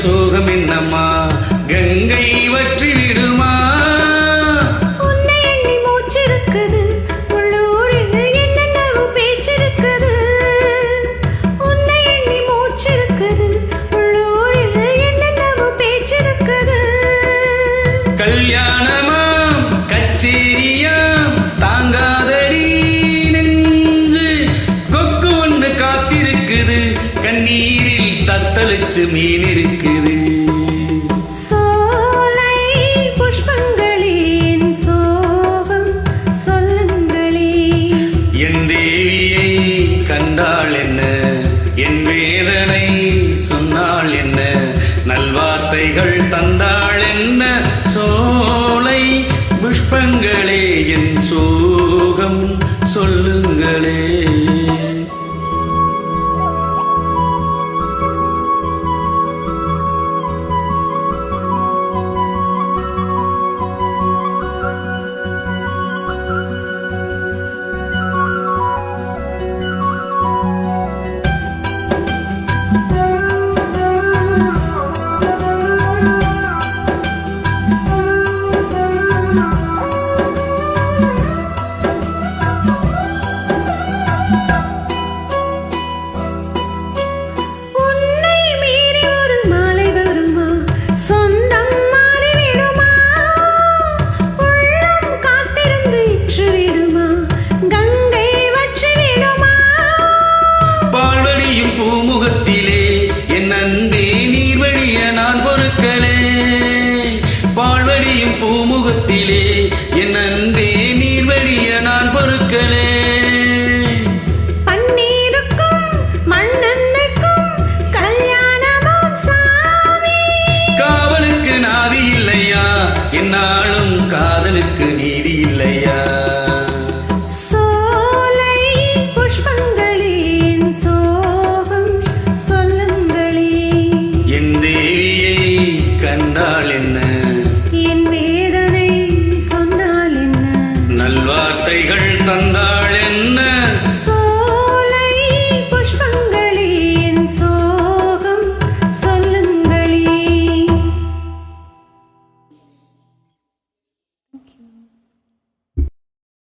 சோகம் என்னம்மா கங்கை வற்றி விடுமா? உன்னை எண்ணி மூச்சிருக்குது உள்ளூரில் என்னென்னவோ பேச்சிருக்குது. உன்னை எண்ணி மூச்சிருக்குது உள்ளூரில் என்னென்னவோ பேச்சிருக்குது. கல்யாணமாம் கச்சேரியாம் தாங்காதடி நெஞ்சு கொக்கு ஒன்று காத்திருக்குது கண்ணீரில் தத்தளிச்சு மீன் இருக்குது. சோலை புஷ்பங்களின் சோகம் சொல்லுங்களே. என் தேவியை கண்டாள் என்ன என் வேதனை சொன்னாள் என்ன நல்வார்த்தைகள் தந்தாள் என்ன சோலை புஷ்பங்களே என் சோகம் சொல்லுங்களே. பூமுகத்திலே என் அன்பே நீர்வழிய நான் பொறுக்கலே. பால்வடியும் பூமுகத்திலே என் அன்பே நீர்வழிய நான் பொறுக்கலே. பன்னீருக்கும் மண்ணெண்ணைக்கும் கல்யாணமும் சாமி. காவலுக்கு நாதி இல்லையா என்னாலும் காதலுக்கு நீதி இல்லையா? கண்டால் என்ன என் வேதனை சொன்னால் என்ன நல்வார்த்தைகள்